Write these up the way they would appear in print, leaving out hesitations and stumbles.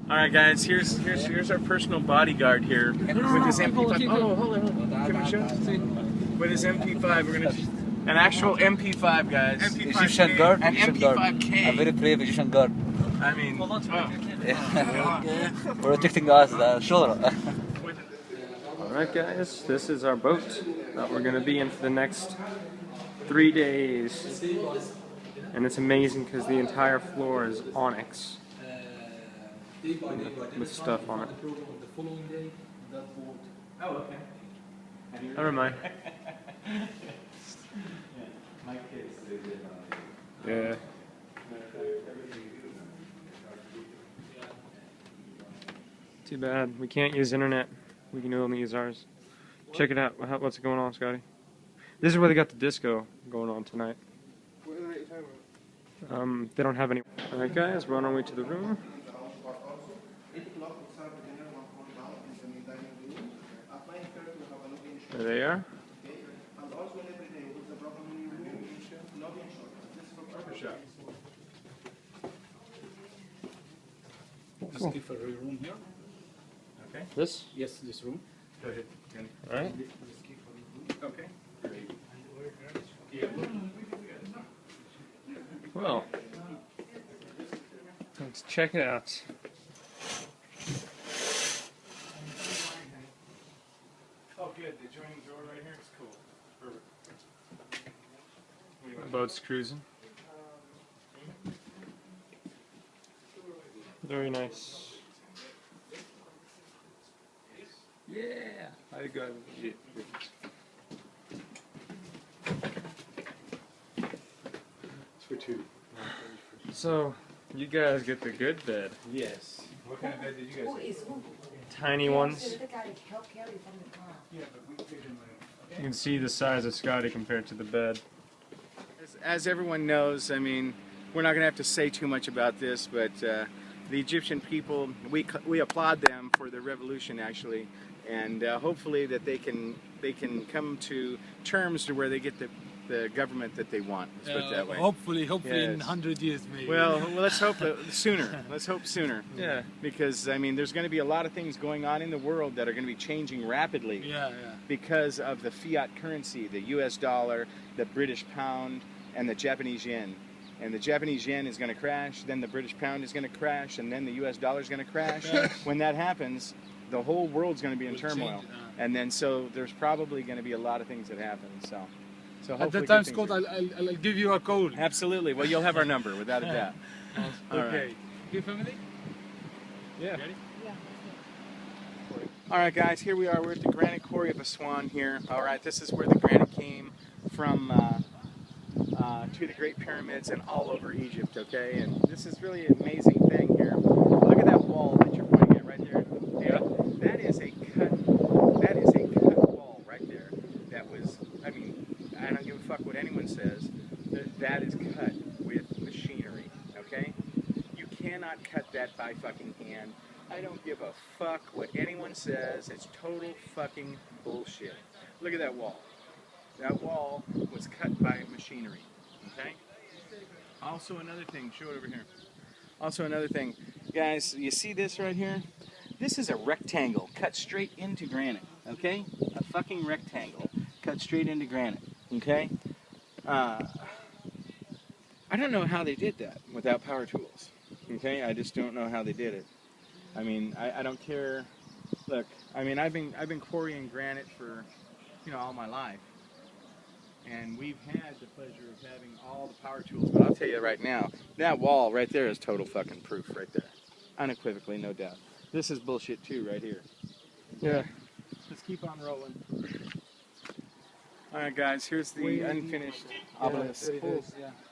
All right, guys. Here's our personal bodyguard here with his MP5. Oh, hold on. Can we show him? With his MP5, we're gonna an actual MP5, guys. MP5 Egyptian guard. An MP5K. A very brave Egyptian guard. I mean, Protecting us, sure. Alright guys, this is our boat that we're going to be in for the next 3 days. And it's amazing because the entire floor is onyx with stuff on it. oh, okay. Never mind. Yeah. Too bad. We can't use internet. We can only use ours. Check it out. What's going on, Scotty? This is where they got the disco going on tonight. They don't have any. Alright guys, we're on our way to the room. There they are. Just give a room here. Okay. This? Yes, this room. Go ahead. Alright. Okay. Well, let's check it out. Oh, good. The adjoining door right here is cool. Perfect. The boat's cruising. Very nice. Yeah, I got it. It's for two. So, you guys get the good bed. Yes. What kind of bed did you guys get? Tiny ones. Yeah, but we figured You can see the size of Scotty compared to the bed. As everyone knows, I mean, we're not going to have to say too much about this, but the Egyptian people, we applaud them for their revolution, actually, and hopefully that they can come to terms to where they get the government that they want. Let's put it that way. Hopefully Yes. in 100 years maybe. Well, let's hope sooner. Let's hope sooner. Yeah. Because I mean, there's going to be a lot of things going on in the world that are going to be changing rapidly. Yeah. Because of the fiat currency, the U.S. dollar, the British pound, and the Japanese yen. And the Japanese yen is going to crash, then the British pound is going to crash, and then the U.S. dollar is going to crash. When that happens, the whole world's going to be in turmoil. And then so there's probably going to be a lot of things that happen. So At hopefully that time, good Scott, things I'll give you a call. Absolutely. Well, you'll have our number, without a doubt. All Okay. right. You family? Yeah. Ready? All right, guys, here we are. We're at the granite quarry of Aswan here. All right, this is where the granite came from to the Great Pyramids and all over Egypt, okay? And this is really an amazing thing here. Look at that wall that you're pointing at right there. Yeah. That is a cut wall right there. That was, I mean, I don't give a fuck what anyone says. That is cut with machinery, okay? You cannot cut that by fucking hand. I don't give a fuck what anyone says. It's total fucking bullshit. Look at that wall. That wall was cut by machinery. Okay? Also another thing, show it over here. Also another thing, guys, you see this right here? This is a rectangle cut straight into granite. Okay? A fucking rectangle cut straight into granite. Okay? I don't know how they did that without power tools. Okay? I just don't know how they did it. I mean, I don't care. Look, I mean, I've been quarrying granite for, all my life, and we've had the pleasure of having all the power tools. But I'll tell you right now, that wall right there is total fucking proof, right there, unequivocally, no doubt. This is bullshit too, right here. Yeah. Let's keep on rolling. All right, guys. Here's the unfinished obelisk.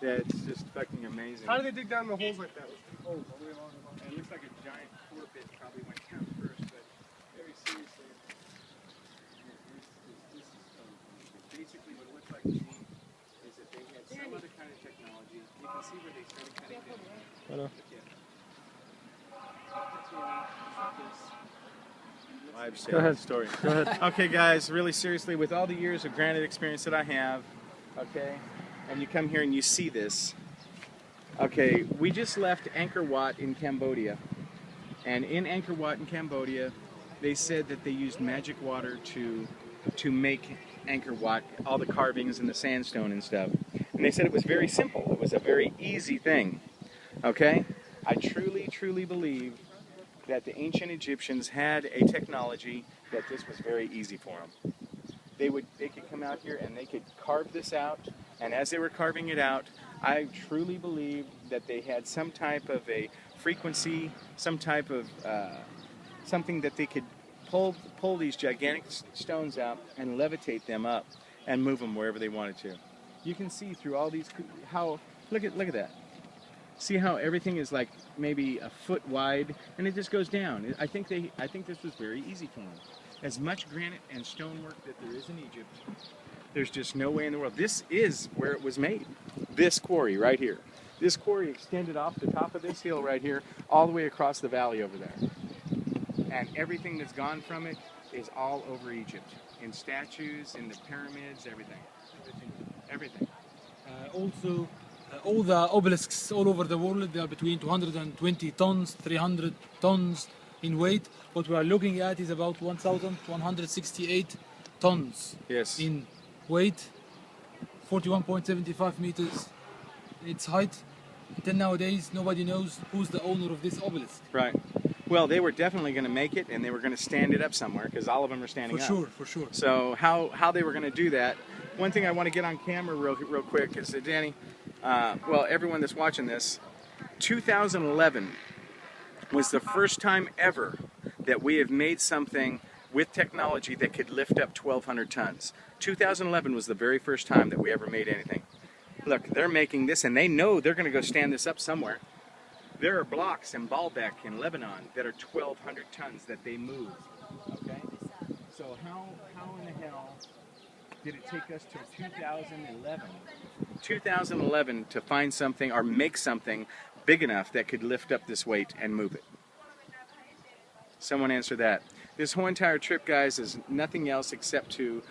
That's just fucking amazing. How did they dig down the holes like that? It looks like a giant core bit probably went down first, but very seriously, this is basically what it looks like to me is that they had some other kind of technology. You can see where they started cutting down. I know. Go ahead. Story. Go ahead. Okay, guys, really seriously, with all the years of granite experience that I have, okay, and you come here and you see this. Okay, we just left Angkor Wat in Cambodia, And in Angkor Wat in Cambodia, they said that they used magic water to make Angkor Wat, all the carvings and the sandstone and stuff. And they said it was very simple. It was a very easy thing. Okay? I truly, truly believe that the ancient Egyptians had a technology that this was very easy for them. They could come out here and they could carve this out, and as they were carving it out, I truly believe that they had some type of a frequency, some type of something that they could pull these gigantic stones out and levitate them up and move them wherever they wanted to. You can see through all these, how, look at that. See how everything is like maybe a foot wide and it just goes down. I think this was very easy for them. As much granite and stonework that there is in Egypt, there's just no way in the world. This is where it was made. This quarry right here. This quarry extended off the top of this hill right here, all the way across the valley over there. And everything that's gone from it is all over Egypt. In statues, in the pyramids, everything. Everything. Also, all the obelisks all over the world, they are between 220 tons, 300 tons in weight. What we are looking at is about 1,168 tons Yes. in weight, 41.75 meters its height. Until nowadays, nobody knows who's the owner of this obelisk. Right. Well, they were definitely going to make it, and they were going to stand it up somewhere, because all of them are standing up. For sure. So how they were going to do that, one thing I want to get on camera real quick is that, Danny, well, everyone that's watching this, 2011 was the first time ever that we have made something with technology that could lift up 1,200 tons. 2011 was the very first time that we ever made anything. Look, they're making this, and they know they're going to go stand this up somewhere. There are blocks in Baalbek in Lebanon that are 1,200 tons that they move. Okay? So how in the hell did it take us till 2011 to find something or make something big enough that could lift up this weight and move it? Someone answer that. This whole entire trip, guys, is nothing else except to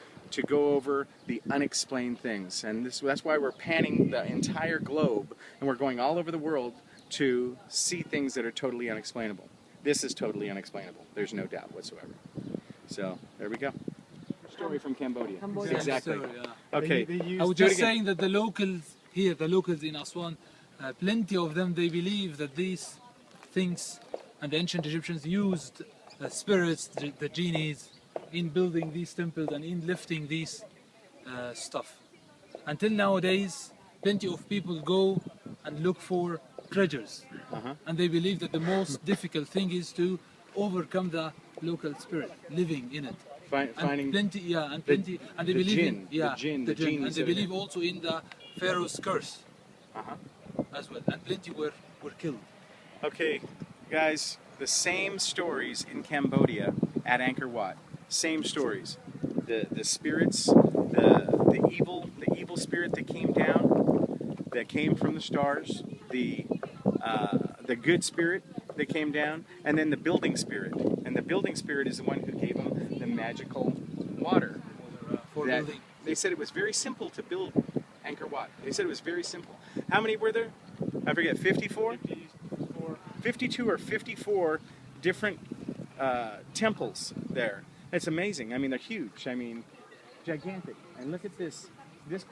go over the unexplained things. And that's why we're panning the entire globe, and we're going all over the world to see things that are totally unexplainable. This is totally unexplainable. There's no doubt whatsoever. So, there we go. Story from Cambodia. Exactly. So, yeah. Okay. I was just saying that the locals here, the locals in Aswan, plenty of them, they believe that these things, and the ancient Egyptians used spirits, the genies, in building these temples and in lifting these stuff. Until nowadays, plenty of people go and look for treasures, and they believe that the most difficult thing is to overcome the local spirit living in it. Finding plenty, and they believe jinn, in the jinn, and they believe also in the Pharaoh's curse as well, and plenty were killed. Okay, guys, the same stories in Cambodia at Angkor Wat. Same stories. The spirits, the evil spirit that came down, that came from the stars, the good spirit that came down, and then the building spirit. And the building spirit is the one who gave them the magical water. That they said it was very simple to build Angkor Wat. They said it was very simple. How many were there? I forget, 54? 52 or 54 different temples there. It's amazing. I mean, they're huge. I mean, gigantic. And look at this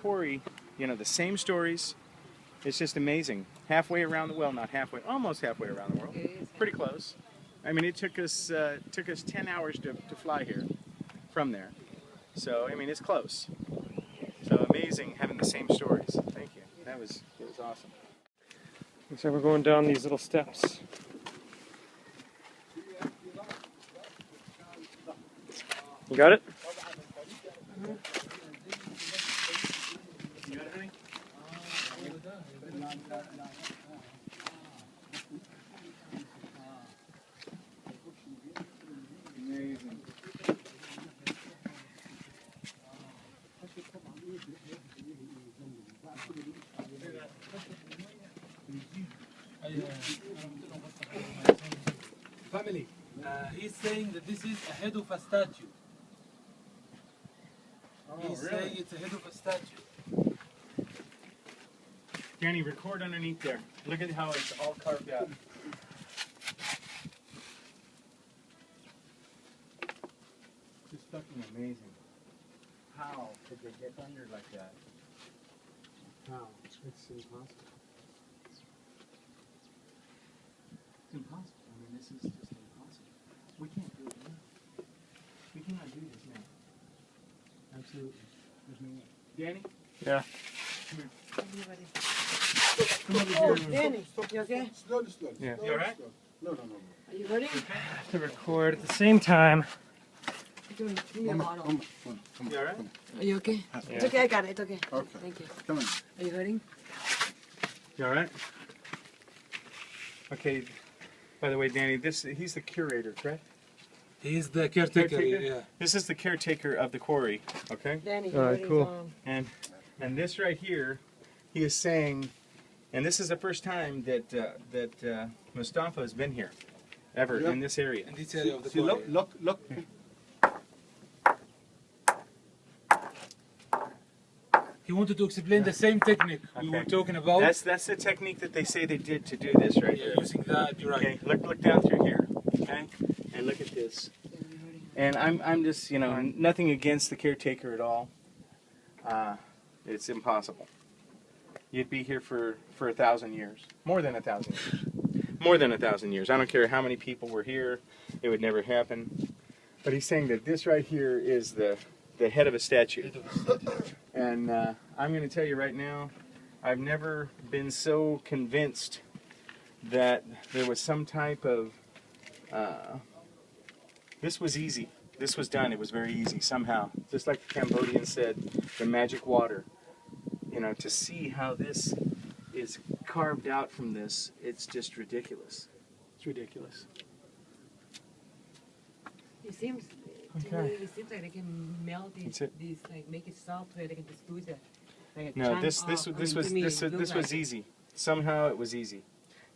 quarry, you know, the same stories. It's just amazing. Halfway around the world, not halfway, almost halfway around the world. Pretty close. I mean, it took us 10 hours to fly here from there. So, I mean, it's close. So amazing having the same stories. Thank you. It was awesome. So we're going down these little steps. You got it? You got everything? Amazing. Family, he's saying that this is a head of a statue. He's saying it's a head of a statue. Danny, record underneath there. Look at how it's all carved out. fucking amazing. How could they get under like that? How? It's impossible. It's impossible. I mean, this is just impossible. We can't do it now. We cannot do this now. Absolutely. There's no way. Danny? Yeah. Oh, Danny, you okay? Slowly. Yeah. You alright? No. Are you ready? I have to record at the same time. Give me a bottle. You alright? Are you okay? It's okay, I got it. It's okay. Okay. Thank you. Come on. Are you ready? You alright? Okay. By the way, Danny, he's the curator, correct? He's the caretaker. Caretaker? Yeah. This is the caretaker of the quarry, okay? Danny, you Alright, ready? cool. And this right here, he is saying, and this is the first time that Mustafa has been here, ever, Yeah. in this area. In this area of the See, quarry. look. He wanted to explain the same technique we were Okay. talking about. That's the technique that they say they did to do this right Yeah, here. using that, you're right. Okay, look down through here, okay, and look at this. And I'm just, you know, nothing against the caretaker at all. It's impossible. You'd be here for 1,000 years, more than 1,000 years, more than 1,000 years. I don't care how many people were here; it would never happen. But he's saying that this right here is the head of a statue. And I'm going to tell you right now, I've never been so convinced that there was some type of, this was easy. This was done. It was very easy somehow. Just like the Cambodians said, the magic water. You know, to see how this is carved out from this, it's just ridiculous. It's ridiculous. It seems to me, it seems like they can melt these, like make it soft where they can just use it. Like a No, chunk this off. was I mean, to me, it this looks was like easy. Somehow it was easy.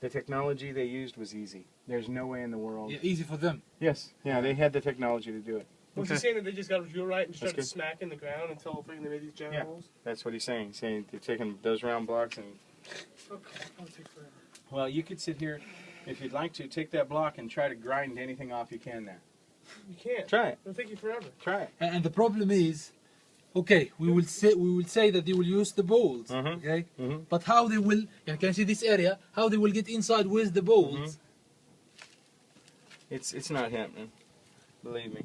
The technology they used was easy. There's no way in the world. Yeah, easy for them. Yes, yeah, they had the technology to do it. Was he saying that they just got to drill right and That's started good. smacking the ground until freaking they made these giant Yeah. holes? That's what he's saying. He's saying they're taking those round blocks and. Okay, that'll take forever. Well, you could sit here, if you'd like to, take that block and try to grind anything off you can there. You can't. Try it. It'll take you forever. Try it. And the problem is, okay, we will say that they will use the bolts, Mhm. okay? Mhm. But how they will, you can see this area, how they will get inside with the bolts. It's not happening. Believe me.